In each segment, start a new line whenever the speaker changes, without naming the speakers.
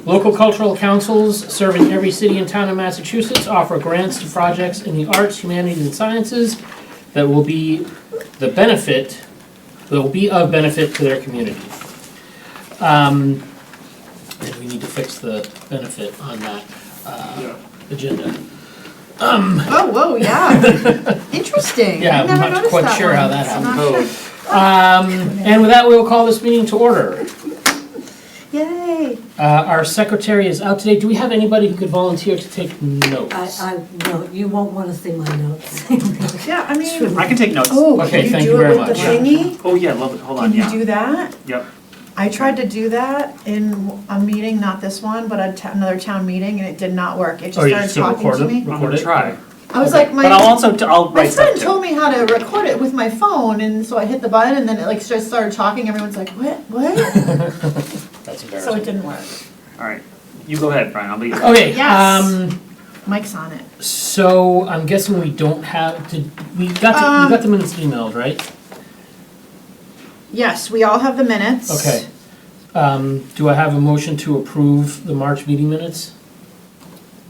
Local cultural councils serving every city and town in Massachusetts offer grants to projects in the arts, humanities, and sciences that will be of benefit to their community. And we need to fix the benefit on that agenda.
Oh, whoa, yeah. Interesting.
Yeah,
I've
I'm
never
not
noticed
quite
that
sure
one.
how that
I'm
happened.
not sure.
And with that, we will call this meeting to order.
Yay.
Our secretary is out today. Do we have anybody who could volunteer to take notes?
No, you won't want to see my notes.
Yeah, I mean,
I can take notes.
oh,
Okay,
can
thank
you
you
do it
very
with the
much.
thingy?
Oh, yeah, love it. Hold on,
Can you
yeah.
do that?
Yep.
I tried to do that in a meeting, not this one, but another town meeting, and it did not work. It
Oh,
just
you just
started talking to
record it?
me.
I'm gonna try.
I was
Okay.
like,
But I'll
my
write stuff
friend
too.
told me how to record it with my phone, and so I hit the button, and then it like just started talking. Everyone's like, what?
That's
So it
embarrassing.
didn't work.
All right. You go ahead, Brian. I'll be.
Okay,
Yes. Mike's on it.
so I'm guessing we don't have, we got the minutes emailed, right?
Yes, we all have the minutes.
Okay. Do I have a motion to approve the March meeting minutes?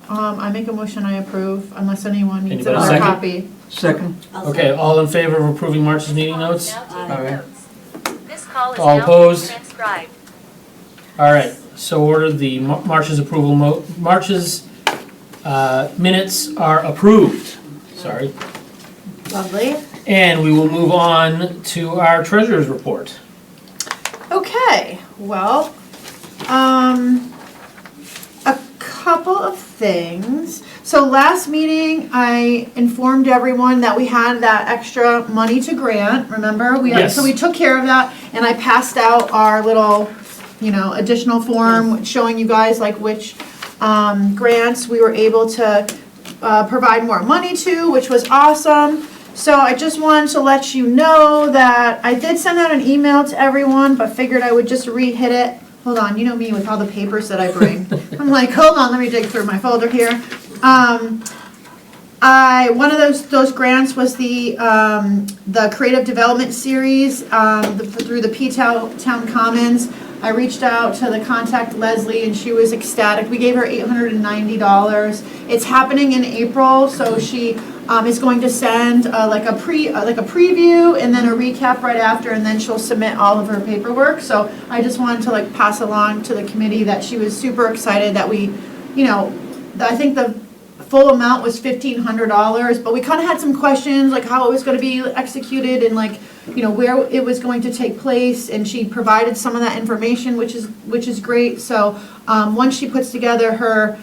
I make a motion, I approve, unless anyone needs
Anybody
another
second?
copy.
Second.
Okay, all in favor of approving March's meeting notes?
Aye.
This call is
All
now
opposed?
being transcribed.
All right, so ordered, the March's approval, March's minutes are approved. Sorry.
Lovely.
And we will move on to our treasurer's report.
Okay, well, a couple of things. So last meeting, I informed everyone that we had that extra money to grant, remember?
Yes.
So we took care of that, and I passed out our little, additional form showing you guys like which grants we were able to provide more money to, which was awesome. So I just wanted to let you know that I did send out an email to everyone, but figured I would just re-hit it. Hold on, you know me with all the papers that I bring. I'm like, hold on, let me dig through my folder here. One of those grants was the Creative Development Series through the P-Town Commons. I reached out to the contact Leslie, and she was ecstatic. We gave her $890. It's happening in April, so she is going to send like a preview and then a recap right after, and then she'll submit all of her paperwork. So I just wanted to like pass along to the committee that she was super excited that we, I think the full amount was $1,500, but we kind of had some questions like how it was going to be executed and like where it was going to take place, and she provided some of that information, which is great. So once she puts together her,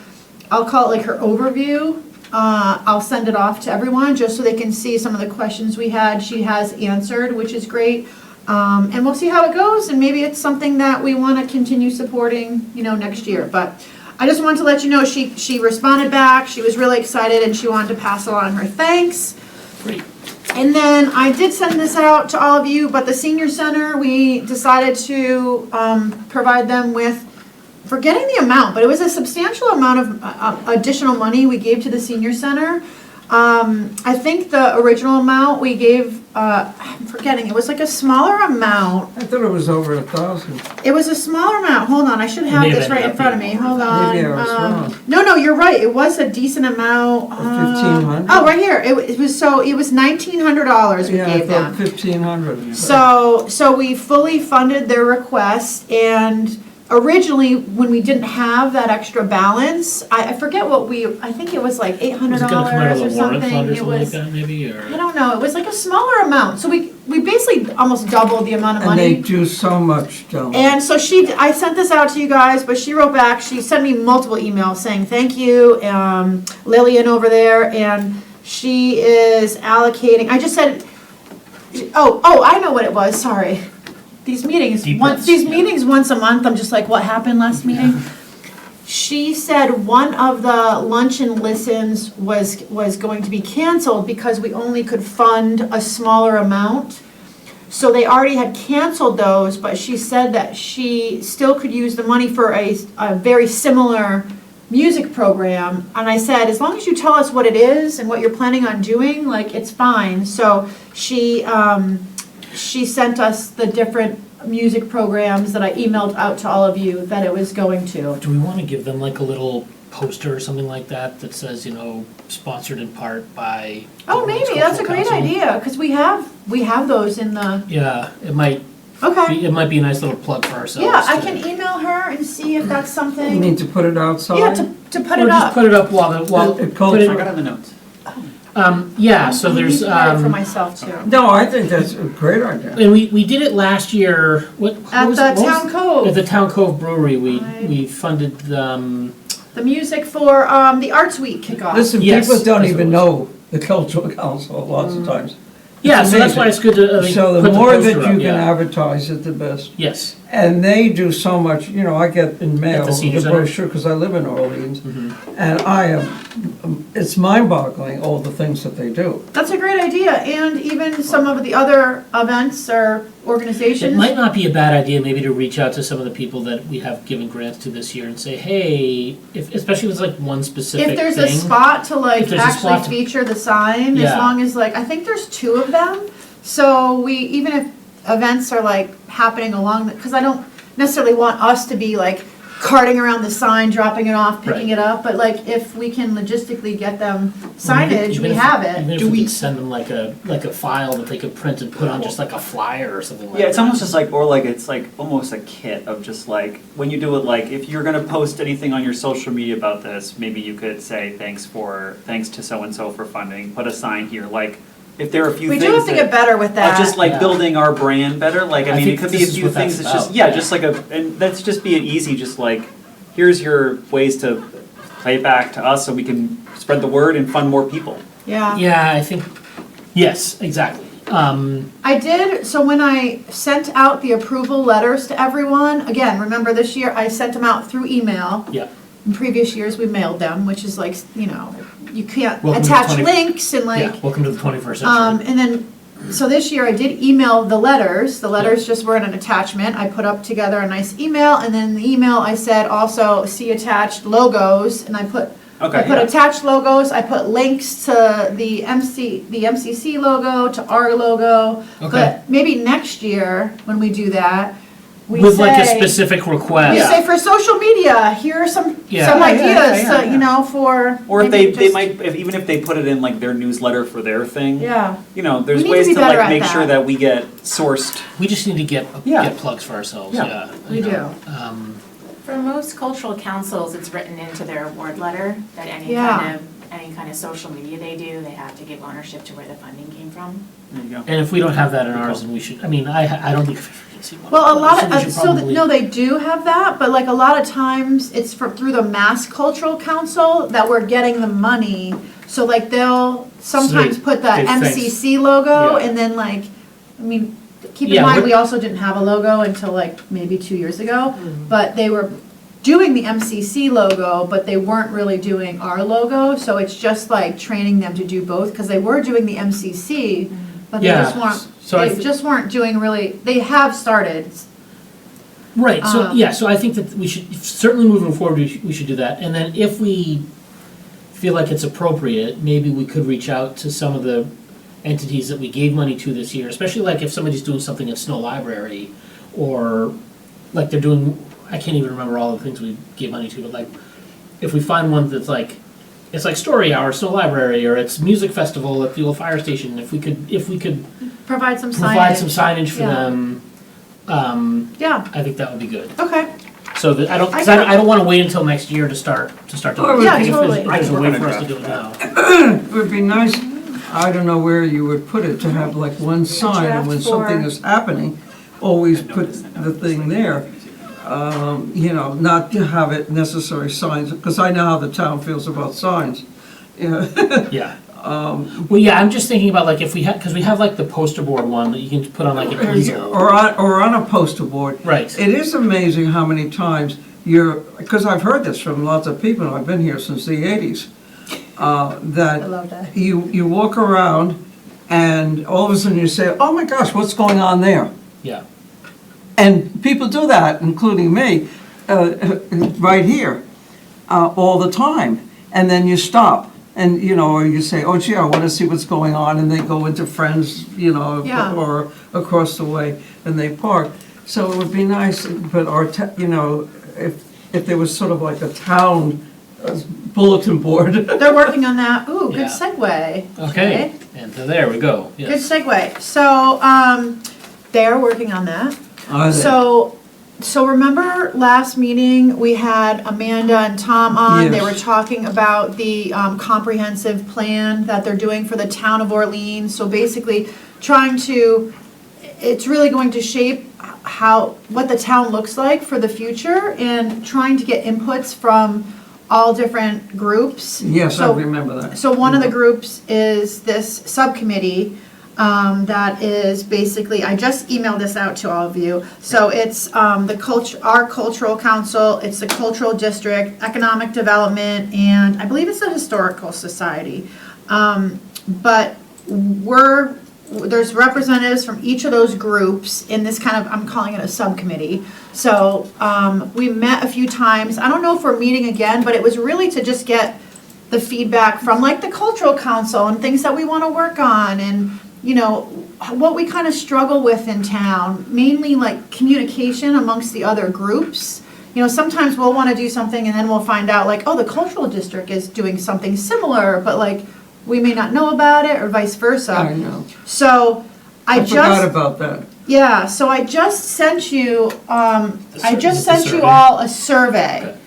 I'll call it like her overview, I'll send it off to everyone just so they can see some of the questions we had. She has answered, which is great. And we'll see how it goes, and maybe it's something that we want to continue supporting, next year. But I just wanted to let you know she responded back. She was really excited, and she wanted to pass along her thanks.
Great.
And then I did send this out to all of you, but the senior center, we decided to provide them with, forgetting the amount, but it was a substantial amount of additional money we gave to the senior center. I think the original amount we gave, I'm forgetting, it was like a smaller amount.
I thought it was over 1,000.
It was a smaller amount. Hold on, I should have
May have
this right
ended
in
up
front of
being
me. Hold on.
Maybe I was wrong.
No, you're right. It was a decent amount.
1,500?
Oh, right here. It was $1,900 we
Yeah, I
gave
thought
them.
1,500.
So we fully funded their request, and originally, when we didn't have that extra balance, I forget what I think it was like $800
Was it gonna come out of
or
the warrant
something.
fund or
It
something like
was,
that, maybe,
I
or?
don't know, it was like a smaller amount. So we basically almost doubled the amount of
And they
money.
do so much, don't they?
And so I sent this out to you guys, but she wrote back, she sent me multiple emails saying thank you, Lillian over there, and she is allocating, I just said, oh, I know what it was, sorry. These meetings,
Deep
once
cuts,
these
yeah.
meetings once a month, I'm just like, what happened last meeting? She said one of the lunch and listens was going to be canceled because we only could fund a smaller amount. So they already had canceled those, but she said that she still could use the money for a very similar music program. And I said, as long as you tell us what it is and what you're planning on doing, like, it's fine. So she sent us the different music programs that I emailed out to all of you that it was going to.
Do we want to give them like a little poster or something like that that says, sponsored in part by?
Oh,
the
maybe,
Cultural
that's a great
Council?
idea, because we have those in the,
Yeah, it might
okay.
be, it might be a nice little plug for ourselves.
Yeah, I
to-
can email her and see if that's
You
something,
need to put it outside?
yeah, to put
Or
it
just
up.
put it up while,
It
put
goes-
I
it,
got it in the notes.
yeah, so
I need
there's,
to write it for myself too.
No, I think that's a great idea.
and we did it last year, what
At
was
the
it? What was-
Town Cove.
At the Town Cove Brewery,
Right.
we funded,
The music for the Arts Week kickoff.
Listen,
Yes,
people don't
that's what
even
it
know the cultural council lots of times.
yeah,
It's
so that's why
amazing.
it's good to,
So the
put the
more
poster
that
up,
you can
yeah.
advertise it, the best.
Yes,
And they do so much, I get in mail
the senior
the
center?
brochure, because I live in Orleans,
mhm.
and it's mind-boggling, all the things that they do.
That's a great idea, and even some of the other events or
It
organizations.
might not be a bad idea maybe to reach out to some of the people that we have given grants to this year and say, hey, especially if it's like one specific
If there's
thing.
a spot to
If there's a
actually
spot to-
feature the sign, as
Yeah.
long as I think there's 2 of them. So even if events are happening along, because I don't necessarily want us to be carting around the sign, dropping it off, picking
Right.
it up, but if we can logistically get them
Even
signage,
if-
we have it.
Even if
Do
we
we-
could send them like a file that they could print and put on just like a flyer or something like that.
Yeah, it's almost just it's almost a kit of just when you do it, if you're gonna post anything on your social media about this, maybe you could say thanks to so-and-so for funding, put a sign here, if there are a few
We
things
do have to get better with that.
just
Yeah.
building our brand better, I
I
mean,
think
it could be
this
a
is
few
what
things,
that's
it's just,
about,
yeah,
yeah.
just and let's just be an easy, just here's your ways to play it back to us so we can spread the word and fund more people.
Yeah.
Yeah, I think, yes, exactly.
I did, so when I sent out the approval letters to everyone, again, remember this year, I sent them out through email.
Yeah.
In previous years, we mailed them, which is you can't
Welcome to
attach
20
links and
Yeah, welcome to the 21st century.
and then, so this year I did email the letters. The letters just were in an attachment. I put up together a nice email, and then in the email I said also see attached logos, and I put attached logos, I put links to the MCC logo, to our logo.
Okay.
But maybe next year, when we do that, we
With like a
say-
specific request.
we say for social media, here are some
Yeah.
ideas,
Yeah.
for.
Or if
maybe
they
just-
might, even if they put it in their newsletter for their thing,
Yeah,
there's
We need to
ways
be
to
better at
make
that.
sure that we get sourced.
We just need to get
Yeah.
plugs for ourselves,
Yeah.
yeah.
we
you
do.
know,
For most cultural councils, it's written into their award letter that
Yeah.
any kind of social media they do, they have to give ownership to where the funding came from.
There you go.
And if we don't have that in ours, then we should, I mean, I don't think I've ever seen one.
Well, a lot
So we
of,
should
so,
probably-
no, they do have that, but a lot of times, it's through the Mass Cultural Council that we're getting the money. So they'll sometimes put the
they fix-
MCC logo,
Yeah.
and then keep in
Yeah,
mind,
what-
we also didn't have a logo until maybe 2 years ago. But they were doing the MCC logo, but they weren't really doing our logo, so it's just training them to do both, because they were doing the MCC, but they just
Yeah,
weren't,
so I
they
thi-
just weren't doing really, they have started.
Right, so,
Um,
yeah, so I think that we should, certainly moving forward, we should do that. And then if we feel like it's appropriate, maybe we could reach out to some of the entities that we gave money to this year, especially if somebody's doing something at Snow Library, or they're doing, I can't even remember all the things we gave money to, but if we find one that's it's like Story Hour, Snow Library, or it's Music Festival at the old fire station, if we could
Provide some signage.
provide some signage for
Yeah.
them,
Yeah,
I think that would be good.
okay.
So that I don't,
I
cause I don't wanna wait until next year to start doing
Well,
it.
Yeah,
I think if
totally.
there's a
We're
way
gonna
for us to
draft
do it now.
It would be nice, I don't know where you would put it, to have one sign, and when
draft for-
something is happening, always put the thing there. Not to have it necessary signs, because I know how the town feels about signs. Yeah.
Yeah. Well, yeah, I'm just thinking about if we have, cause we have the poster board one that you can put on an easel.
Or on a poster board.
Right.
It is amazing how many times because I've heard this from lots of people, I've been here since the 80s, that
love that.
you walk around and all of a sudden you say, oh my gosh, what's going on there?
Yeah.
And people do that, including me, right here, all the time. And then you stop and, or you say, oh gee, I want to see what's going on, and they go into Friends,
Yeah.
or across the way, and they park. So it would be nice, but if there was sort of like a town bulletin board.
They're working on that. Ooh, good
Yeah.
segue.
Okay, and there we go,
Good
yes.
segue. So, they're working on that.
Are they?
So remember last meeting, we had Amanda and Tom on, they
Yes.
were talking about the comprehensive plan that they're doing for the town of Orleans. So basically, it's really going to shape what the town looks like for the future and trying to get inputs from all different groups.
Yes, I
So-
remember that.
So one of the groups is this subcommittee that is basically, I just emailed this out to all of you. So it's our cultural council, it's the cultural district, economic development, and I believe it's the historical society. But there's representatives from each of those groups in this kind of, I'm calling it a subcommittee. So we met a few times. I don't know if we're meeting again, but it was really to just get the feedback from like the cultural council and things that we want to work on and, what we kind of struggle with in town, mainly like communication amongst the other groups. Sometimes we'll want to do something and then we'll find out like, oh, the cultural district is doing something similar, but like we may not know about it or vice versa.
I know.
So
I forgot about that.
yeah, so I just sent you,
The survey?
all a survey
Okay.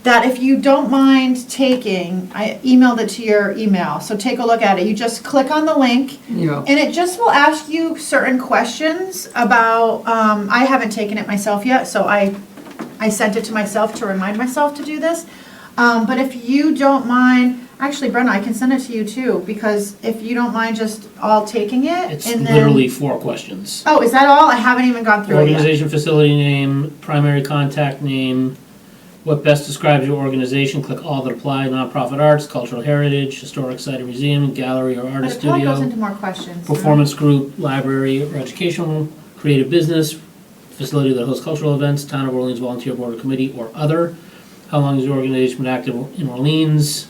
that if you don't mind taking, I emailed it to your email, so take a look at it. You just click on the link
Yeah.
and it just will ask you certain questions about, I haven't taken it myself yet, so I sent it to myself to remind myself to do this. But if you don't mind, actually Brenna, I can send it to you too, because if you don't mind just all taking it
It's
and then.
literally 4 questions.
Oh, is that all? I haven't even gone through it yet.
Organization, facility name, primary contact name, what best describes your organization, click all that apply, nonprofit arts, cultural heritage, historic site or museum, gallery or
But
artist
it probably goes
studio,
into more questions.
performance group, library or educational, creative business, facility that hosts cultural events, town of Orleans volunteer board or committee or other. How long has your organization been active in Orleans?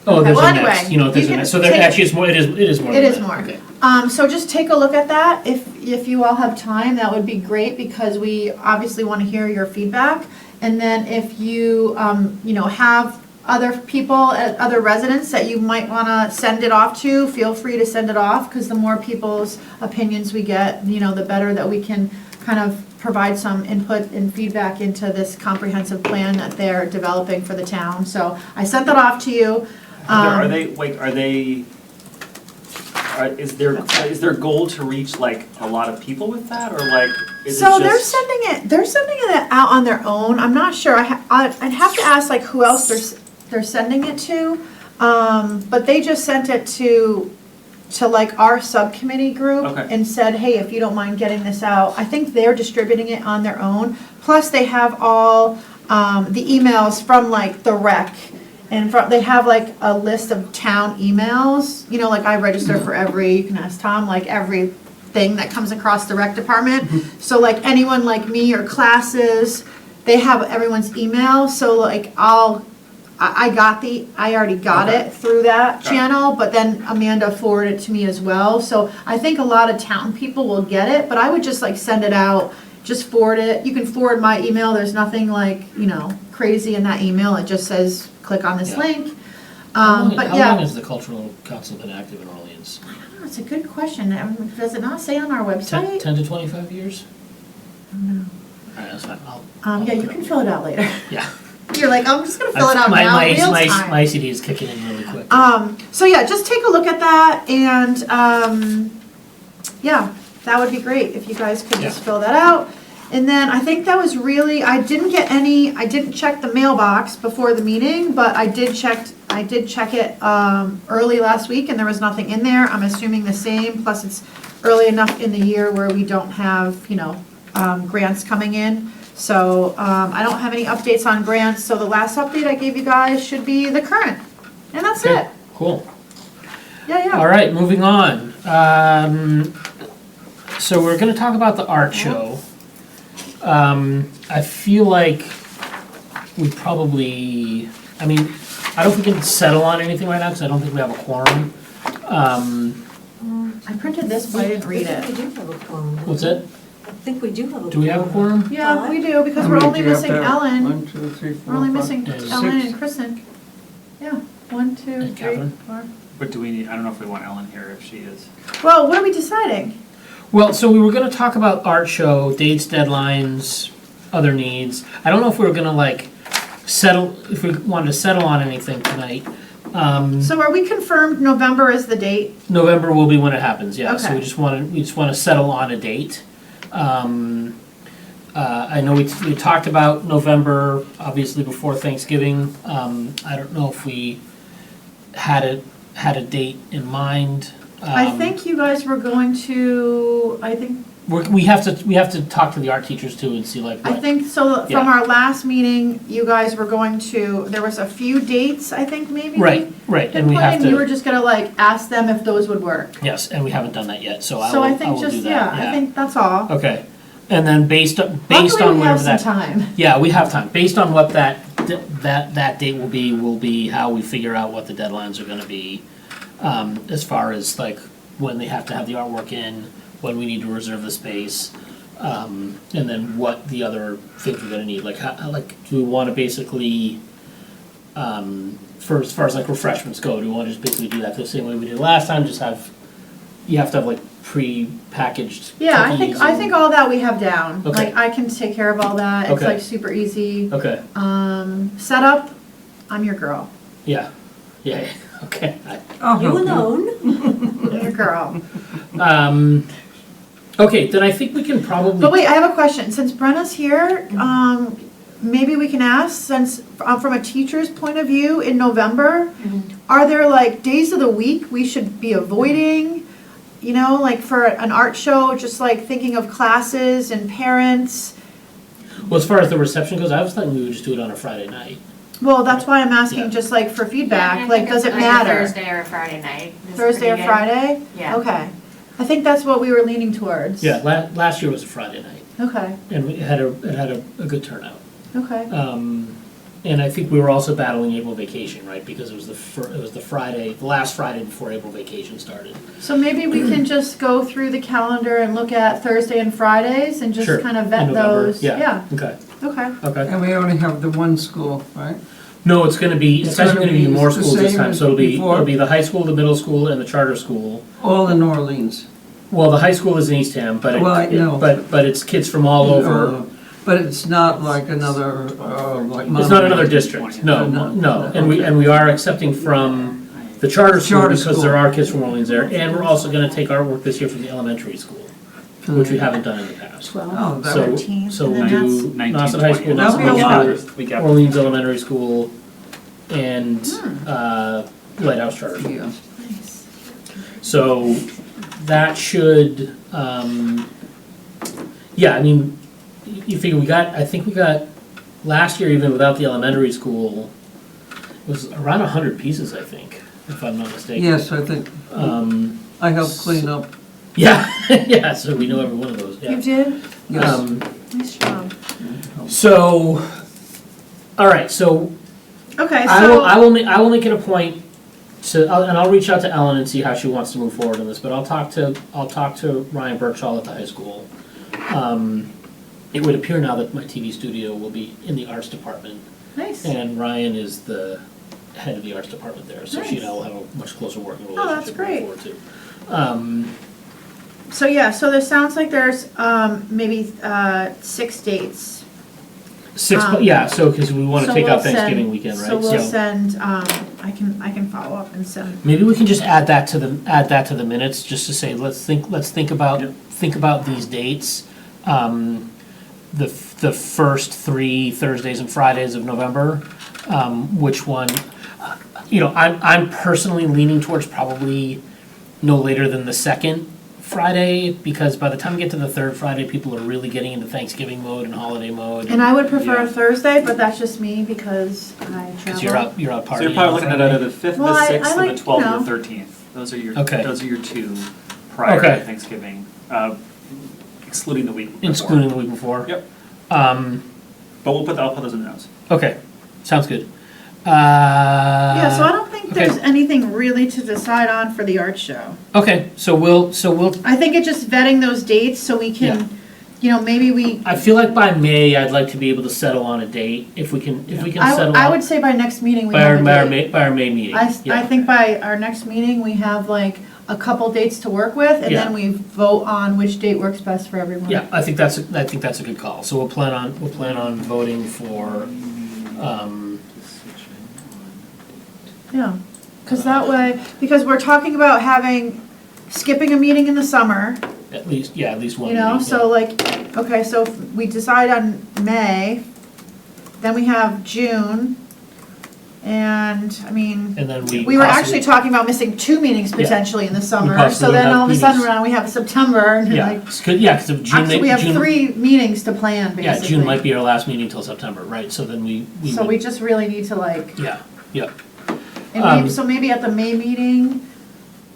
Oh,
Okay,
there's
well,
a
anyway,
next, there's
you
a
can
next, so there
take-
actually is more, it is more
It
than
is
that.
more.
Okay.
So just take a look at that. If you all have time, that would be great because we obviously want to hear your feedback. And then if you, have other people, other residents that you might want to send it off to, feel free to send it off because the more people's opinions we get, the better that we can kind of provide some input and feedback into this comprehensive plan that they're developing for the town. So I sent that off to you.
Is their goal to reach like a lot of people with that, or like, is it
So
just?
they're sending it out on their own. I'm not sure. I'd have to ask like who else they're sending it to. But they just sent it to like our subcommittee group
Okay.
and said, hey, if you don't mind getting this out. I think they're distributing it on their own. Plus they have all the emails from like the rec. And they have like a list of town emails, like I register for you can ask Tom, like everything that comes across the rec department. So like anyone like me or classes, they have everyone's email, so like I already got
Okay.
it through that
Got it.
channel, but then Amanda forwarded it to me as well. So I think a lot of town people will get it, but I would just like send it out, just forward it. You can forward my email, there's nothing like, crazy in that email, it just says, click on this
Yeah.
link.
How long
But yeah,
has the cultural council been active in Orleans?
that's a good question. Does it not say on our
10
website?
10 to 25 years?
No.
All right, that's fine. I'll
Yeah,
look
you
it
can
up.
fill it out later.
Yeah.
You're like, I'm just gonna fill it out
My-
now,
my-
real
my-
time.
My ACD is kicking in really quick.
So yeah, just take a look at that and, yeah, that would be great if you guys could just
Yeah.
fill that out. And then I think that was really, I didn't check the mailbox before the meeting, but I did check it, early last week and there was nothing in there. I'm assuming the same, plus it's early enough in the year where we don't have, grants coming in. So, I don't have any updates on grants, so the last update I gave you guys should be the current. And that's
Okay,
it.
cool.
Yeah.
All right, moving on. So we're gonna talk about the art show. I feel like we probably, I don't think we can settle on anything right now, because I don't think we have a quorum.
I printed this, but I didn't read
I
it.
think we do have a quorum.
What's it?
I I think we do have a.
Do we have a quorum?
Yeah, we do, because
How
we're
many
only
do you have
missing
there?
Ellen.
1, 2, 3, 4,
We're only
5,
missing
And
Ellen
six.
and Kristen. Yeah, 1, 2,
And
3,
Catherine.
4.
But do we need, I don't know if we want Ellen here if she is.
Well, what are we deciding?
Well, so we were gonna talk about art show, dates, deadlines, other needs. I don't know if we were gonna like settle, if we wanted to settle on anything tonight.
So are we confirmed November is the date?
November will be when it happens, yeah, so we
Okay.
just wanna settle on a date. I know we talked about November, obviously before Thanksgiving. I don't know if we had a date in mind.
I think you guys were going to,
We have to talk to the art teachers too and see like
I
what,
think so from
Yeah.
our last meeting, you guys were going to, there was a few dates, I think maybe.
right, and we have
You were
to,
just gonna like ask them if those would work.
yes, and we haven't done that yet, so I
So I
will
think
do
just,
that,
yeah, I think that's all.
Okay, and then based on
Luckily, we
whatever
have some
that,
time.
yeah, we have time, based on what that date will be how we figure out what the deadlines are gonna be, as far as like when they have to have the artwork in, when we need to reserve the space, and then what the other things we're gonna need, like how, like, do we wanna basically, for as far as like refreshments go, do we wanna just basically do that the same way we did last time, just have, you have to have like pre-packaged
Yeah, I
cookies
think
and-
all that we have down.
Okay.
Like, I can take care of all that. It's
Okay.
like super easy.
Okay,
Setup, I'm your girl.
yeah, okay.
I'll
You
help
alone?
I'm your girl.
Okay, then I think we can probably.
But wait, I have a question. Since Brenna's here, maybe we can ask, since, from a teacher's point of view, in November, are there like days of the week we should be avoiding? You know, like for an art show, just like thinking of classes and parents.
Well, as far as the reception goes, I was thinking we would just do it on a Friday night.
Well, that's why I'm asking,
Yeah.
just like for
Yeah,
feedback,
I
like,
think
does it
like a
matter?
Thursday or a Friday night. is
Thursday or
pretty good.
Friday?
Yeah.
Okay. I think that's what we were leaning towards.
Yeah, last year was a Friday night,
Okay,
and it had a good turnout.
okay.
And I think we were also battling April vacation, right? Because it was the last Friday before April vacation started.
So maybe we can just go through the calendar and look at Thursday and Fridays and
Sure,
just kind of vet
in November,
those.
yeah. Okay,
Okay.
okay.
And we only have the one school, right?
No, it's gonna be, it's actually gonna be more
the
schools this
same
time,
as
so
before?
it'll be the high school, the middle school, and the charter school.
All in New Orleans.
Well, the high school is in Eastham, but
Well, I know.
but it's kids from all over.
But it's not like another, like.
It's not another district, no, no, and we are accepting from the charter school
Charter
because
school.
there are kids from Orleans there, and we're also gonna take artwork this year from the elementary school, which we haven't done in the past.
Oh, that
So,
would,
13th,
so
and
we'll
then
do
19,
Nauset High
20.
School,
That'll
Nauset
be a lot.
Middle School,
Week after.
Orleans Elementary School, and, Lighthouse Charter School.
yeah.
So that should, yeah, I mean, you figure I think we got, last year even without the elementary school, it was around 100 pieces, I think, if I'm not mistaken.
Yes, I think, I helped clean up.
Yeah, yeah, so we know every one of those,
You
yeah.
did?
Yes.
Nice job.
So, all right, so
Okay,
I will
so,
make it a point to, and I'll reach out to Ellen and see how she wants to move forward on this, but I'll talk to Ryan Birchall at the high school. It would appear now that my TV studio will be in the arts department,
nice.
and Ryan is the head of the arts department there, so she and I will have a much closer working
Oh, that's
relationship moving forward too.
So yeah, so there sounds like there's, maybe, 6 dates.
Yeah, so, because we want to
So
take
we'll
out
send-
Thanksgiving weekend, right?
So we'll send, I can follow up and send.
Maybe we can just add that to the minutes, just to say, let's think about these dates. The first 3 Thursdays and Fridays of November, which one, I'm personally leaning towards probably no later than the second Friday, because by the time we get to the third Friday, people are really getting into Thanksgiving mode and holiday mode.
And I would prefer
Yeah.
Thursday, but that's just me because I
Because
travel.
you're out partying.
So you're probably looking at
on
either the 5th,
Well,
the
I
6th,
like,
or the 12th,
you
and
know.
the 13th. Those are
Okay.
your two prior
Okay.
to Thanksgiving, excluding the week before.
Friday. Excluding the week before.
Yep.
But
But I'll put those in the notes.
okay, sounds good.
Yeah, so I don't think
okay.
there's anything really to decide on for the art show.
Okay, so we'll
I think it's just vetting those dates so we
Yeah.
can maybe we,
I feel like by May, I'd like to be able to settle on a date, if we can settle
I
on,
would say by next meeting we
by
have a date.
by our May meeting,
I
yeah.
think by our next meeting, we have like a couple dates to work with, and
Yeah.
then we vote on which date works best for everyone.
Yeah, I think that's a good call, so we'll plan on voting for,
Yeah, because that way, because we're talking about skipping a meeting in the summer,
at least one
you know,
meeting,
so like, okay, so if we decide on May, then we have June, and, I mean,
and then
we were actually talking about missing 2 meetings potentially in the summer,
possibly
so then
have
all of a sudden,
meetings.
now we have September, and
Yeah,
like,
because of June,
actually, we have
June,
3 meetings to plan, basically.
yeah, June might be our last meeting until September, right, so then we
So
would-
we just really need to like,
yeah,
and maybe, so maybe at the May meeting,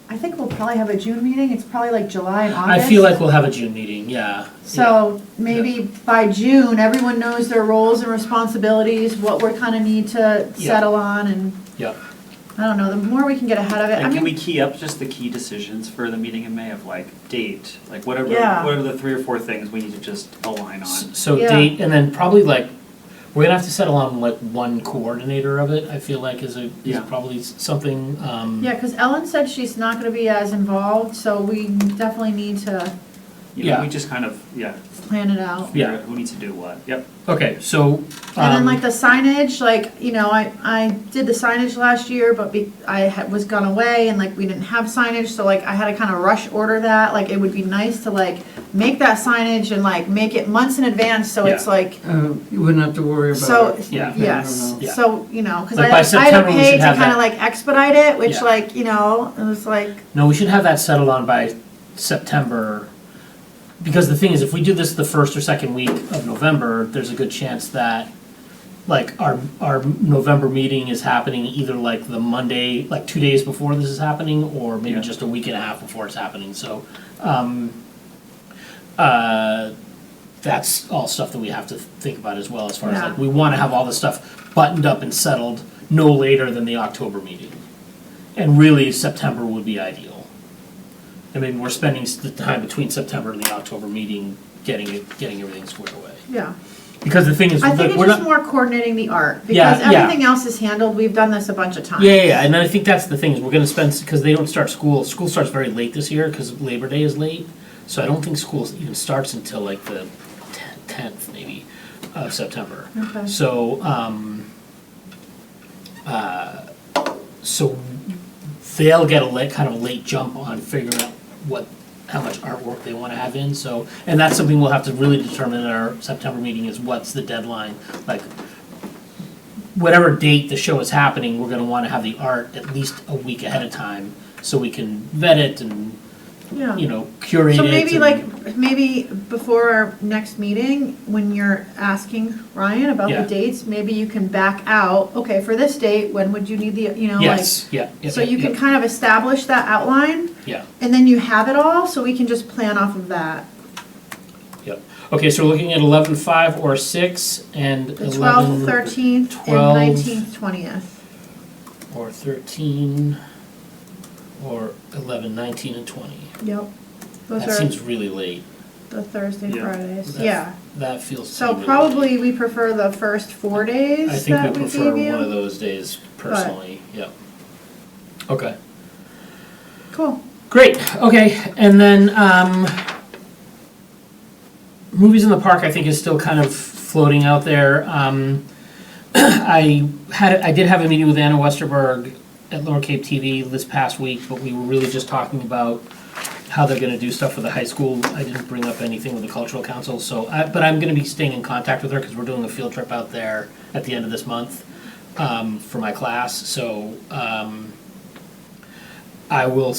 I think we'll probably have a June meeting, it's probably like July and
I
August.
feel like we'll have a June meeting, yeah.
So maybe by June, everyone knows their roles and responsibilities, what we kind of need to
Yeah.
settle on, and
Yeah,
I don't know, the more we can get ahead of it, I
And can we
mean,
key up just the key decisions for the meeting in May of like date, like whatever
Yeah.
the 3 or 4 things we need to just align on?
so
Yeah.
date, and then probably like, we're gonna have to settle on like one coordinator of it, I feel like is
Yeah.
probably something,
yeah, because Ellen said she's not gonna be as involved, so we definitely need to
Yeah.
We just kind of,
plan it out.
Yeah.
figure out who needs to do what, yep.
okay, so.
And then like the signage, like, I did the signage last year, but was gone away and like we didn't have signage, so like I had to kind of rush order that. Like it would be nice to like make that signage and like make it months in advance, so it's
Yeah.
like,
You wouldn't have to worry about
so,
it.
Yeah.
yes.
Yeah.
So, because
Like by
I had to
September, we
pay
should
to
have
kind of
that.
like expedite it, which
Yeah.
like, it was like,
No, we should have that settled on by September, because the thing is, if we do this the first or second week of November, there's a good chance that, like, our November meeting is happening either like the Monday, like 2 days before this is happening, or maybe
Yeah.
just a week and a half before it's happening, so, that's all stuff that we have to think about as well, as far as
Yeah.
like, we wanna have all this stuff buttoned up and settled no later than the October meeting. And really, September would be ideal. I mean, we're spending the time between September and the October meeting getting everything squared away.
yeah.
Because the thing is,
I
like,
think it's
we're
just
not.
more coordinating the art,
Yeah,
because
yeah.
everything else is handled, we've done this a bunch of times.
Yeah, and I think that's the thing, is we're gonna spend, because they don't start school starts very late this year, because Labor Day is late. So I don't think school even starts until like the 10th maybe of September.
Okay.
So, so they'll get kind of a late jump on figuring out how much artwork they wanna have in, so, and that's something we'll have to really determine at our September meeting, is what's the deadline, like, whatever date the show is happening, we're gonna wanna have the art at least a week ahead of time, so we can vet it and,
Yeah.
curate it.
So maybe
and-
maybe before our next meeting, when you're asking Ryan about
Yeah.
the dates, maybe you can back out, okay, for this date, when would you need the,
Yes, yeah, yeah,
so you
yeah,
can kind of establish that outline,
yeah,
and then you have it all, so we can just plan off of that.
yeah. Okay, so we're looking at 11/5 or 6, and
The 12th,
11
13th, and
12.
19th, 20th.
or 13, or 11, 19, and 20.
Yep. Those
That
are
seems really late.
the Thursday,
Yeah.
Fridays,
That-
yeah.
That feels to
So
me really
probably we prefer the first 4 days
late. I think
that
we
we
prefer
gave
one of
you.
those days personally, yeah. Okay.
Cool.
Great, okay, and then, movies in the park, I think, is still kind of floating out there. I did have a meeting with Anna Westerberg at Lower Cape TV this past week, but we were really just talking about how they're gonna do stuff with the high school. I didn't bring up anything with the cultural council, but I'm gonna be staying in contact with her, because we're doing a field trip out there at the end of this month, for my class, so, I will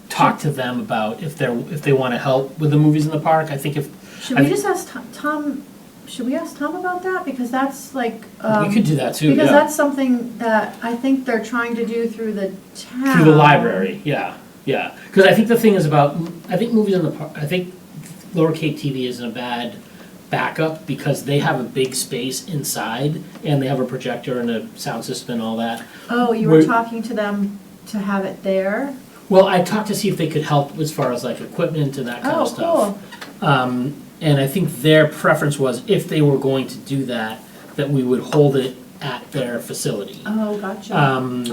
talk to them about if they wanna help with the movies in the park. I think
Should we just ask Tom, should we ask Tom about that? Because that's like,
we could do that too,
because
yeah.
that's something that I think they're trying to do through the town.
Through the library, yeah, yeah. Because I think the thing is I think movies in the park, I think Lower Cape TV isn't a bad backup, because they have a big space inside, and they have a projector and a sound system and all that.
Oh, you were
We're-
talking to them to have it there?
Well, I talked to see if they could help as far as like equipment and that kind
Oh,
of stuff.
cool.
And I think their preference was, if they were going to do that, that we would hold it at their facility.
Oh, gotcha.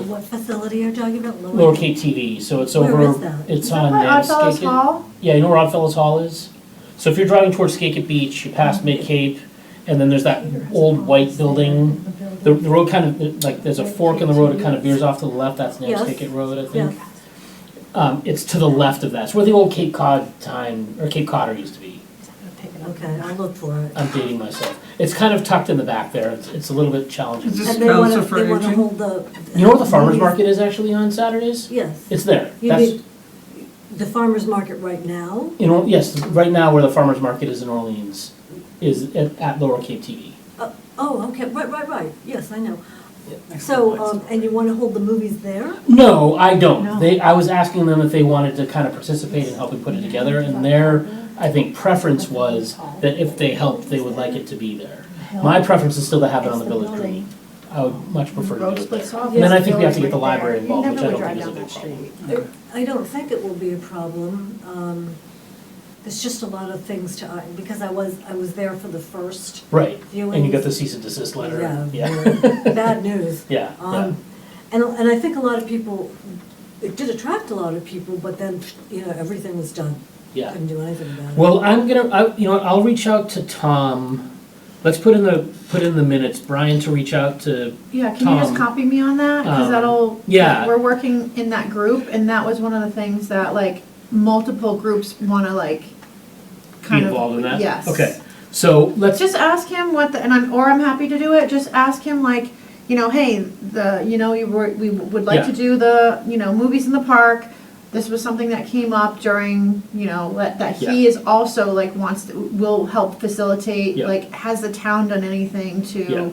What facility are you talking about?
Lower Cape TV, so it's
Where
over,
is that?
it's
Is that
on
by Oddfellows
Nantucket.
Hall?
Yeah, you know where Oddfellows Hall is? So if you're driving towards Skakit Beach, you pass Mid-Cape, and then there's that old white building. The road kind of, like, there's a fork in the road, it kind of veers off to the left, that's
Yes.
Nantucket Road, I
Yeah,
think. It's to the left of that, it's where the old Cape Cod or Cape Codder used to be.
okay, I'll look for it.
I'm dating myself. It's kind of tucked in the back there, it's a little bit challenging.
Is this
And they wanna,
Council for
they wanna
Aging?
hold the.
You know where the farmer's market is actually on Saturdays?
Yes.
It's there.
You
That's,
mean the farmer's market right now?
yes, right now where the farmer's market is in Orleans is at Lower Cape TV.
Oh, okay, right, yes, I know.
Next to the lights.
So, and you wanna hold the movies there?
No, I don't.
No.
I was asking them if they wanted to kind of participate in helping put it together, and their, I think, preference was that if they helped, they would like it to be there. My preference is still to have it on the Village Green. I would much prefer to
Road
do it there.
splits off.
And then I
Yes,
think we have to get the
right there.
library
You
involved, which
never
I
would
don't think
drive
is a
down
big
that
problem.
I don't think it will be a problem. There's just a lot of things because I was there for the first
Right,
viewing.
and you got the cease and desist letter.
Yeah, really bad news.
Yeah, yeah.
And I think a lot of people, it did attract a lot of people, but then, everything was done.
Yeah.
Couldn't do anything about it.
Well, I'll reach out to Tom. Let's put in the minutes, Brian to reach out to,
Yeah, can you just
Tom.
copy me on that? Because that'll,
yeah.
we're working in that group, and that was one of the things that, like, multiple groups want to, like,
be
kind of.
involved in that?
Yes.
Okay, so let's,
Just ask him what the, or I'm happy to do it, just ask him, like, hey, we would like to
Yeah.
do the, movies in the park. This was something that came up during, that he
Yeah.
is also, like, will help facilitate,
Yeah.
like, has the town done anything
Yeah.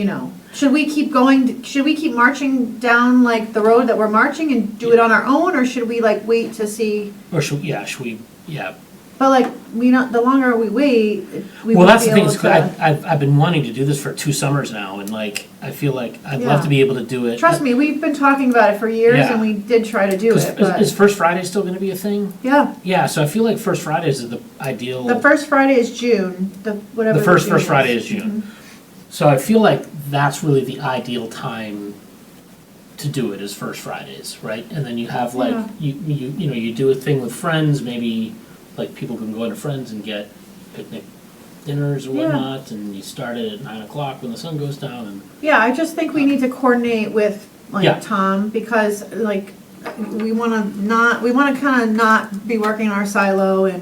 to, should we keep marching down, like, the road that we're marching and do it on our own, or should we, like, wait to see?
or should we,
But, like, the longer we wait, we
Well,
won't
that's
be
the thing,
able
is
to.
I've been wanting to do this for 2 summers now, and like, I feel like I'd love
Yeah.
to be able to do it.
Trust me, we've been talking about it for years,
Yeah.
and we did try to do it,
Is
but,
First Friday still gonna be a thing?
yeah.
Yeah, so I feel like First Fridays is the ideal.
The first Friday is June, whatever.
The first
June
Friday is June. So I feel like that's really the ideal time to do it, is First Fridays, right? And then you have like,
Yeah.
you do a thing with friends, maybe like people can go into friends and get picnic dinners or
Yeah.
whatnot, and you start it at 9 o'clock when the sun goes down, and
Yeah, I just think we need to coordinate with,
Yeah.
like, Tom, because, like, we wanna kinda not be working in our silo and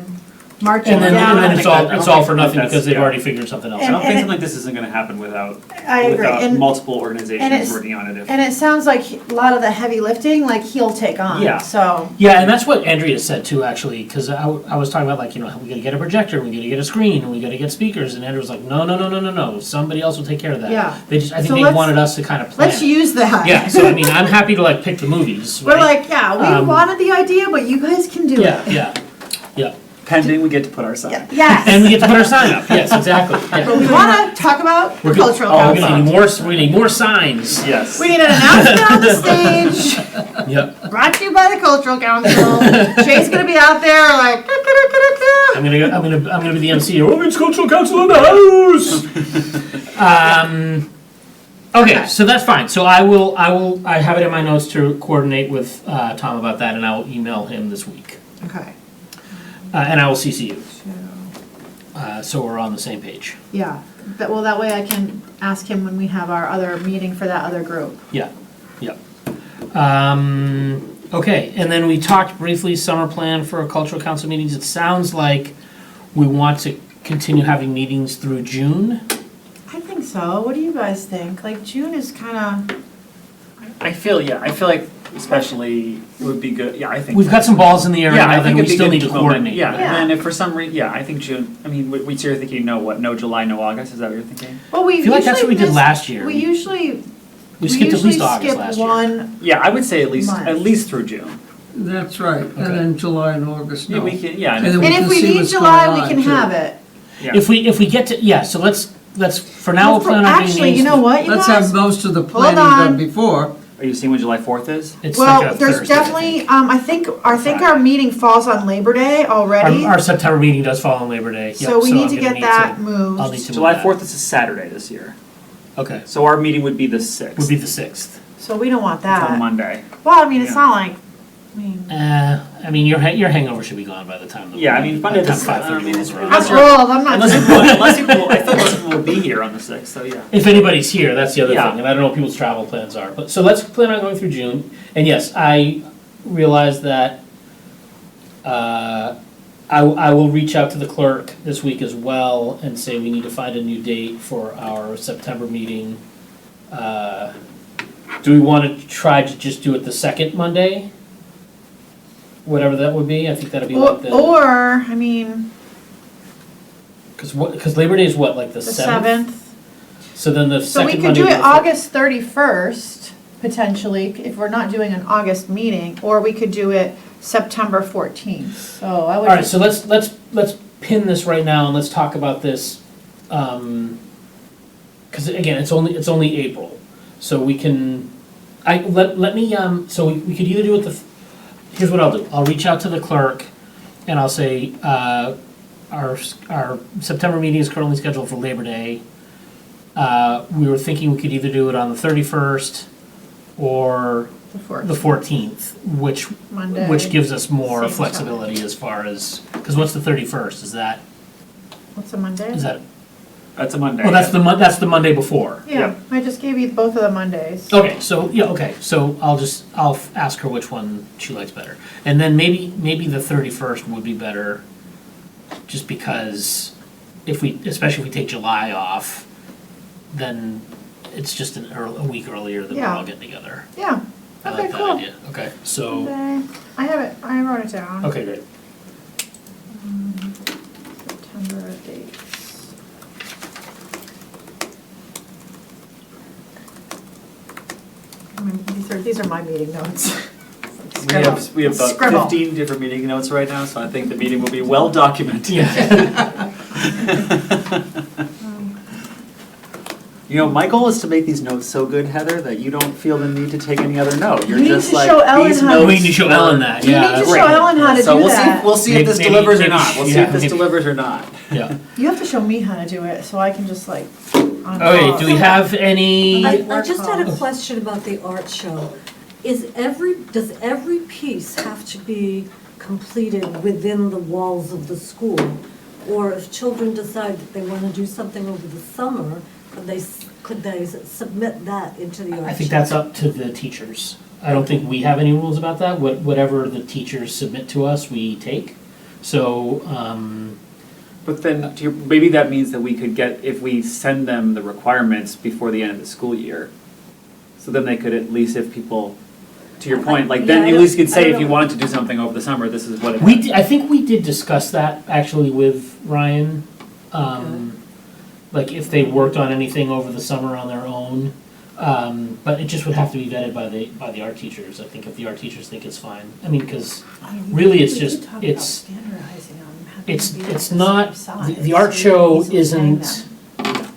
marching
and then
down.
it's
I
all
don't
it's all
think
for nothing
that's-
because they've
yeah.
already figured something else
I
out.
don't think
and-
something like this isn't gonna happen without
I agree,
without multiple organizations
it's-
working on it. If
and it sounds like a lot of the heavy lifting, like, he'll take on,
Yeah.
so.
Yeah, and that's what Andrea said too, actually, because I was talking about like, we gotta get a projector, we gotta get a screen, and we gotta get speakers, and Andrew was like, no, somebody else will take care of that.
Yeah.
I
So
think they
let's-
wanted us to kind of plan.
Let's use that.
Yeah, so I mean, I'm happy to like pick the movies,
We're
right?
like, yeah, we wanted the idea, but you guys can do it.
Yeah.
pending, we get to put our sign.
Yes.
And we get to put our sign up, yes, exactly. yeah.
But we wanna talk about the
We're good.
cultural
Oh, we're
council.
gonna need more signs.
Yes.
We need an announcement on the stage,
Yep.
brought to you by the cultural council. Shay's gonna be out there like.
I'm gonna be the MC. It's cultural council in the house. Okay, so that's fine. So I have it in my notes to coordinate with Tom about that, and I will email him this week,
Okay.
and I will CC you, so we're on the same page.
Yeah, that way I can ask him when we have our other meeting for that other group.
Yeah. Okay, and then we talked briefly summer plan for cultural council meetings. It sounds like we want to continue having meetings through June.
I think so. What do you guys think? Like, June is kinda,
I feel like especially it would be good. Yeah, I think
We've got some balls in the air
Yeah,
right
I
now that
think
we
it'd be
still
good
need to
moment.
coordinate.
Yeah,
Yeah.
and then if for some reason, I think June. I mean, we you're thinking no July, no August. Is that what you're thinking?
well, we
I feel like that's what we did
missed-
last year.
We usually
skipped at least August
skip
last year.
one.
Yeah, I would say at
Month.
least through June.
That's right,
Okay.
and then July and August,
Yeah,
no.
we can. Yeah,
And then
And if
can
we
see
need
what's
July,
going
we
on,
can
too.
have it.
yeah.
If we get to, so let's for now we'll plan on doing
Actually,
names.
you know what, you
Let's
guys?
have most of the
Hold
planning
on.
done before,
Are you seeing when July 4th is?
It's like
Well,
a
there's
Thursday, I
definitely,
think.
I think our meeting falls on Labor Day already,
Our September meeting does fall on Labor Day.
so we
Yep,
need
I'm
to
gonna
get that moved.
I'll need to move
July
that.
4th is a Saturday this year.
Okay,
So our meeting would be the 6th.
would be the 6th.
So we don't want
It's on
that.
Monday.
Well, I mean, it's
Yeah.
not like, I mean,
I mean, your hangover should be gone by the time.
Yeah, I mean, Monday
by the time
the
5:30
I mean,
rolls
it's-
around.
I'm
Unless you're-
old, I'm not.
Unless people, I thought most people will be here on the 6th, so yeah.
If anybody's here, that's the other
Yeah.
thing, and I don't know what people's travel plans are, but, so let's plan on going through June, and yes, I realize that, I will reach out to the clerk this week as well and say we need to find a new date for our September meeting. Do we wanna try to just do it the second Monday? Whatever that would be, I think that'd be like the,
Or, I mean,
cause Labor Day is what, like the
the
7th?
7th.
So then the
So we
second
could
Monday
do
would
it
be the
August 31st, potentially, if we're not doing an August meeting, or we could do it September 14th. So I would.
All right, so let's pin this right now and let's talk about this. Because again, it's only April, so we can. Let me. So we could either do it here's what I'll do. I'll reach out to the clerk, and I'll say our September meeting is currently scheduled for Labor Day. We were thinking we could either do it on the 31st or the 14th, which
Monday.
which gives us more
Same
flexibility as far as, because what's the 31st? Is that,
What's a Monday?
That's a Monday.
well, that's the Monday before.
Yeah, I just gave you both of the Mondays.
Okay, so, yeah, okay, so I'll ask her which one she likes better. And then maybe the 31st would be better, just because especially if we take July off, then it's just a week earlier that we're
Yeah.
all getting together.
Yeah,
I
okay,
like that
cool.
idea. Okay, so,
Monday. I have it, I wrote it down.
okay, great.
September dates. I mean, these are my meeting notes.
We have about
Scribble.
15 different meeting notes right now, so I think the meeting will be well documented.
Yeah.
You know, my goal is to make these notes so good, Heather, that you don't feel the need to take any other note. You're
You need
just
to
like,
show Ellen
these
how to-
notes.
We need to show Ellen that,
You
yeah.
need to
great.
show Ellen how to
So
do
we'll
that.
see, we'll see if this
Maybe-
delivers or
maybe-
not. We'll see
yeah,
if this
maybe.
delivers or not.
Yeah.
You have to show me how to do it, so I can just like. on
Okay,
pause.
do we have any?
I just had a
Work
question about the art show. Does every piece have to be completed within the walls of the school? Or if children decide that they want to do something over the summer, could they submit that into the art show?
I think that's up to the teachers. I don't think we have any rules about that. Whatever the teachers submit to us, we take. So,
But then, maybe that means that we could get, if we send them the requirements before the end of the school year, so then they could at least, if people, to your point, like, then
Yeah, I
you at least
don't-
could
I
say,
don't
if you
know.
wanted to do something over the summer, this is what it is.
I think we did discuss that actually with Ryan. Like if they worked on anything over the summer on their own. But it just would have to be vetted by the art teachers. I think if the art teachers think it's fine. I mean, because
I mean,
really
we
it's
did
just-
talk about
it's-
standardizing them, having
it's
them be
it's
the
not,
same size,
the art
so you
show
can easily hang
isn't
them.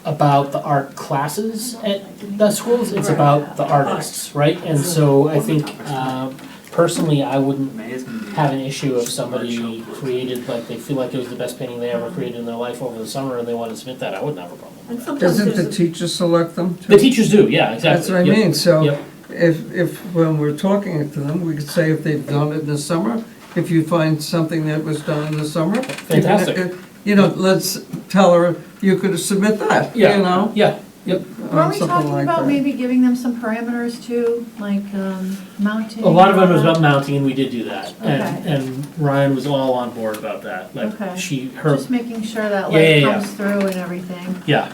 about the art classes at the schools, it's
Right.
about the artists, right? And so I think, personally, I wouldn't
May is gonna be-
have an issue if somebody created, like, they feel like it was the best painting they ever created in their life over the summer and they want to submit that, I wouldn't have a problem
And
with that.
sometimes
Doesn't the
there's a-
teachers select them? too?
The teachers do, yeah, exactly.
That's what I
Yep.
mean, so
Yep.
if, when we're talking to them, we could say if they've done it in the summer, if you find something that was done in the summer.
Fantastic.
You know, let's tell her you could submit that, you
Yeah,
know?
yeah, yep.
Weren't we
something
talking
like
about
that.
maybe giving them some parameters too, like mounting?
A lot of it was
or-
about mounting, and we did do that,
Okay.
and Ryan was all on board about that, like,
Okay.
her,
Just making sure that
Yeah,
light
yeah, yeah.
comes through and everything,
yeah.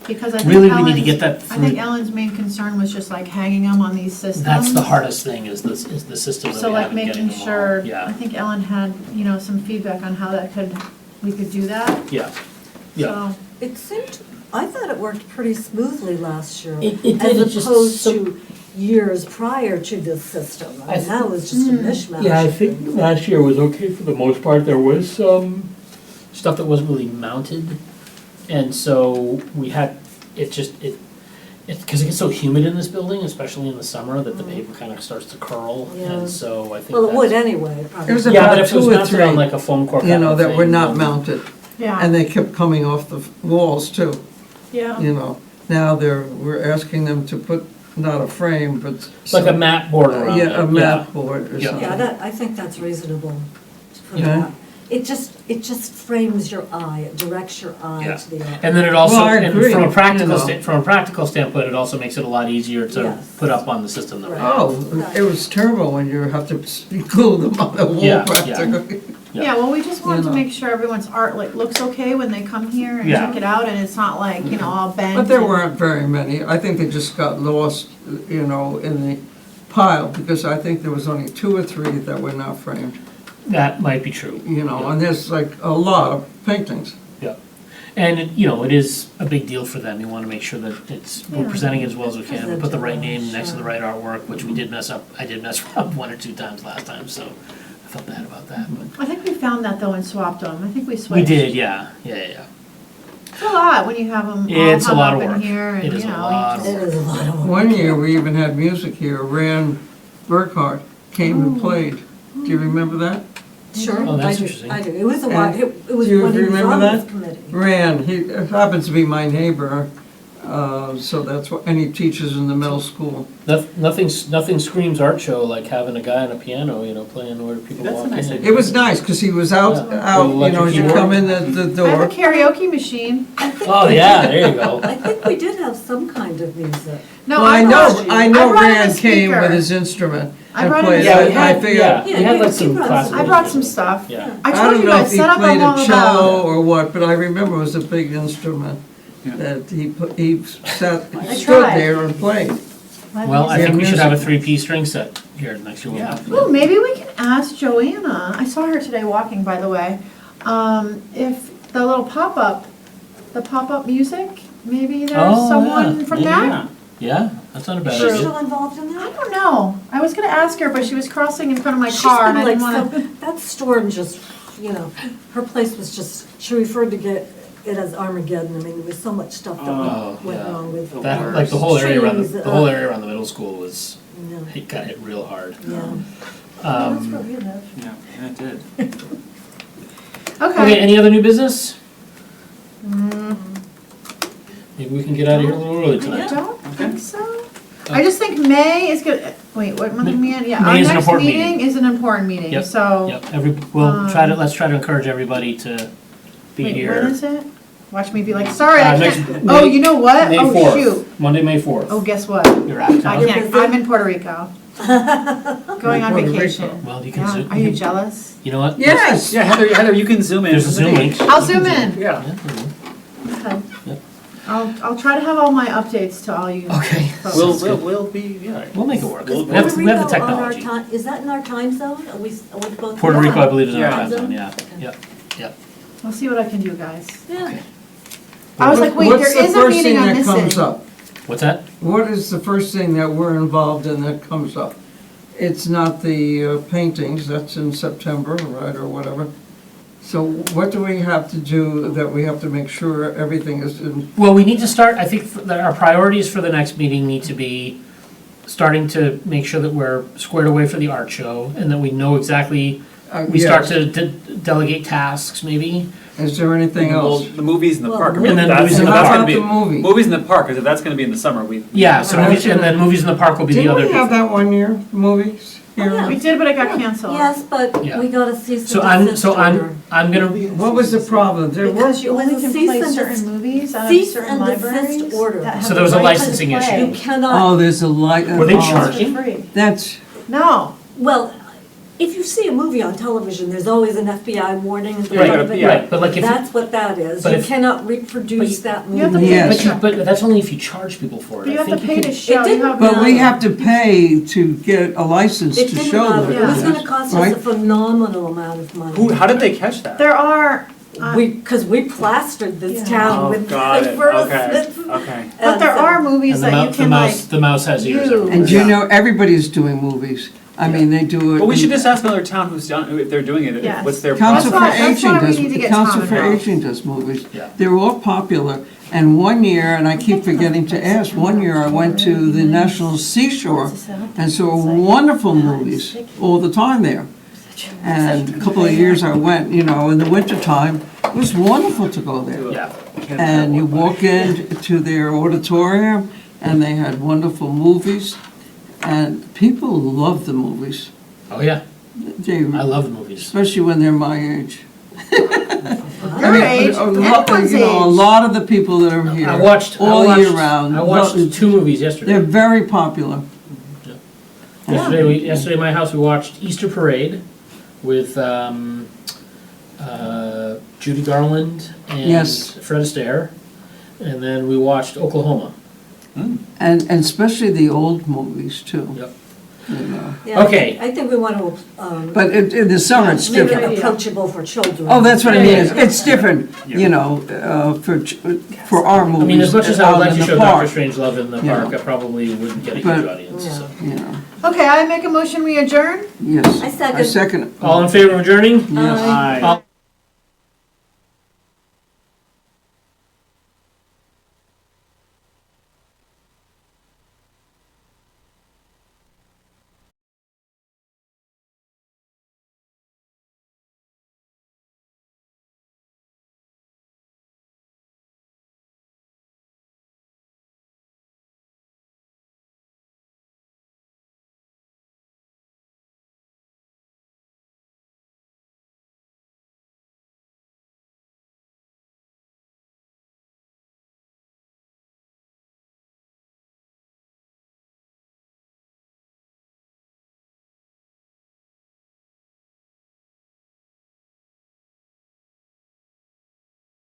because I think
Really, we need to get
Ellen's,
that
I think
through,
Ellen's main concern was just like hanging them on these systems.
that's the hardest thing, is the system that
So
we
like
have in getting
making
them all.
sure, I
Yeah,
think Ellen had, some feedback on how we could do that,
yeah, yeah.
so.
It seemed, I thought it worked pretty smoothly last year.
It did, it
As
just
opposed
so-
to years prior to this system. I mean, that was just a mishmash.
Yeah, I think last year was okay for the most part. There was some stuff that wasn't really mounted. And so we had, because it gets so humid in this building, especially in the summer, that the paper kind of starts to curl,
Yeah.
and so I think
Well, it would
that's.
anyway, probably.
It was
Yeah, but
about
if it was
2 or
mounted on
3,
like a foam core
you know,
cabinet
that were
thing,
not
then-
mounted,
Yeah,
and they kept coming off the walls too,
yeah.
you know. Now we're asking them to put, not a frame, but.
Like a
some-
mat board around it.
Yeah, a mat board or
Yeah.
something.
Yeah, that, I think that's reasonable to put
Yeah.
that. It just frames your eye, it directs your eye
Yeah.
to the eye.
And then it also,
Well, I
and
agree,
from a practical,
you know.
from a practical standpoint, it also makes it a lot easier to
Yes.
put up on the system that we have.
Oh, it was terrible when you have to glue them on the wall
Yeah, yeah.
practically.
Yeah.
Yeah, well, we just wanted to
You know.
make sure everyone's art like looks okay when they come here and
Yeah.
check it out, and it's not like, you know, all bent.
But there
and-
weren't very many. I think they just got lost, you know, in the pile, because I think there was only 2 or 3 that were not framed,
That might be true.
you know, and there's like a lot of paintings.
Yeah. And, it is a big deal for them. You want to make sure that we're
Yeah.
presenting it as well as we can. We put the right name
Presentable,
next to the
sure.
right artwork, which we did mess up. I did mess up 1 or 2 times last time, so I felt bad about that. But
I think we found that though and swapped them. I think we
we
switched.
did, yeah.
It's a lot when you have them all
It's a
hung
lot
up
of
in
work.
here, and
It is
you
a
know,
lot
you
of
just-
It is a lot of work.
One year, we even had music here. Rand Burkhardt came and played. Do you remember that?
Sure,
Oh, that's
I do,
interesting.
I do. It was a while,
And
it was
do you
when he was
remember
on
that?
this committee.
Rand, he happens to be my neighbor, so that's what, and he teaches in the middle school.
nothing screams art show like having a guy on a piano, playing where people
That's a
walk
nice
in.
idea.
It was nice, because he was out,
Yeah.
you know, as you come in the
I have a
door.
karaoke machine.
Oh, yeah, there you go.
I think we did have some kind of music.
No,
Well, I
I
know
brought in a
Rand came with
speaker.
his instrument
I
and
brought in
played.
a
Yeah, we
speaker.
had,
figured-
yeah, we
Yeah,
had
you-
like
you
some
brought
classical.
I brought some
music.
stuff.
Yeah.
I
I
told
don't
you
know
guys,
if he
set up
played
I'm all
a cello
about.
or what, but I remember it was a big instrument
Yeah.
that he sat,
I
stood
tried.
there and played.
Well, I
Yeah,
think we should have a
music.
3-piece string set here next year. We'll
Yeah.
have-
Ooh, maybe we can ask Joanna, I saw her today walking, by the way, if the little the pop-up music, maybe there's
Oh,
someone
yeah.
from
Yeah.
that?
Yeah, that's not a bad
Is she
idea.
still involved in
I
that?
don't know. I was gonna ask her, but she was crossing in front of my
She's
car and
been
I didn't
like
wanna.
that store just, her place was just, she referred to it as Armageddon. I mean, there was so much stuff that
Oh,
went
yeah.
wrong with.
That, like the whole area around
Trees,
the whole area around the middle school was,
Yeah,
it got hit real hard.
yeah. That's
Um,
where we live.
Yeah, it did.
Okay,
Okay.
any other new business? Maybe we can get out of here a little early
I
tonight.
don't think so. I just think May is good, wait, what month are we in? Yeah, our
May is an
next
important
meeting is an important meeting,
Yep,
so.
Yep, let's try to encourage everybody to be
Wait,
here.
when is it? Watch me be like, sorry, I
Next-
can't.
May-
Oh, you know what?
May
Oh,
4th,
shoot.
Monday, May 4th.
Oh, guess what?
You're out of
I
town.
can't, I'm in Puerto Rico. Going on
Puerto Rico.
vacation.
Well, you can
Yeah.
zoom.
Are you jealous?
You know what?
Yes!
Yeah, Heather, you can zoom in.
There's a Zoom link.
I'll zoom in.
Yeah.
Okay.
Yep.
I'll try to have all my updates to all you.
Okay.
folks.
We'll be, yeah.
We'll make it work.
We'll-
We have
Puerto
we have the
Rico on our
technology.
time, is that in our time zone? Are we both?
Puerto Rico, I believe, is in our
Yeah.
time zone, yeah.
Okay.
Yep.
I'll see what I can do, guys.
Yeah.
Okay.
I was like, wait,
What's
there is
the
a
first
meeting
thing
I'm
that comes
missing.
up?
What's that?
What is the first thing that we're involved in that comes up? It's not the paintings, that's in September, right, or whatever. So what do we have to do that we have to make sure everything is in?
Well, we need to start, I think that our priorities for the next meeting need to be starting to make sure that we're squared away for the art show and that we know exactly, we start
yes.
to delegate tasks maybe.
Is there anything
Well,
else?
the movies in the
Well,
park.
and then
that's-
movies in the
that's
park.
gonna be-
How about the movie?
Movies in the park, because if that's gonna be in the summer, we.
Yeah, so movies, and then movies in the park will be the
Didn't
other.
we have that one year, movies here?
yeah.
We did, but it got canceled.
Yes, but
Yeah.
we got a cease
So
and desist order.
I'm gonna,
What was the problem? There were,
Because you
It was
only
a
can
cease
play
and
certain
desist-
movies out of
cease
certain
and desist
libraries.
order.
that have
So there was
the
a
right to
licensing
play.
issue.
You cannot,
oh, there's a light.
Were they
oh,
charging?
For free.
That's,
No,
well, if you see a movie on television, there's always an FBI warning in
Yeah,
front of it.
yeah.
right, but like if you,
That's what that is.
But
You
if-
cannot reproduce that
you have to
movie.
pay
Yes.
to
but that's only if you charge people for
But
it.
you
I
have to
think you
pay
can-
to show.
didn't-
You have
but we
no-
have to pay to get a license
It
to
didn't
show
matter.
them.
It was gonna cost us
Right?
a phenomenal amount of money.
How did they catch that?
There are,
Because we plastered this
Yeah.
town
Oh,
with
got it,
advertisements.
okay.
but there are movies
And the
that you
mouse,
can like.
the mouse has ears.
use.
everywhere.
And you know, everybody's doing movies. I mean, they do it.
But we should just ask another town who's done, if they're doing it,
Yes.
what's their
Council
That's
for
why- that's
Aging
why we
does,
need to
the
get
Council
Tom
for
involved.
Aging does movies.
Yeah.
They're all popular, And one year, and I keep forgetting to ask, one year I went to the National Seashore and saw wonderful movies all the time there. And a couple of years I went, in the wintertime, it was wonderful to go there.
Yeah.
And you walk into their auditorium, and they had wonderful movies, and people love the movies.
Oh, yeah.
They,
I love the movies.
especially when they're my age.
Your age, anyone's
A
age.
lot of the people that are here,
I watched
all year round.
I watched 2 movies yesterday.
They're very popular.
Yesterday, at my house, we watched Easter Parade with Judy Garland and
Yes.
Fred Astaire, and then we watched Oklahoma.
And especially the old movies too.
Yep.
Yeah,
Okay.
I think we want to,
But in the summer, it's
make
different.
it approachable for children.
Oh, that's what I mean,
Yeah, yeah.
it's different, for our movies.
I mean, as much as I would
out
like
in
to
the
show
park,
Doctor Strangelove in the
Yeah.
park, I probably wouldn't get a
But-
huge audience, so.
Okay, I make a motion, we adjourn?
Yes.
I second.
I second.
All in favor of adjourning?
Yes.
Aye.
All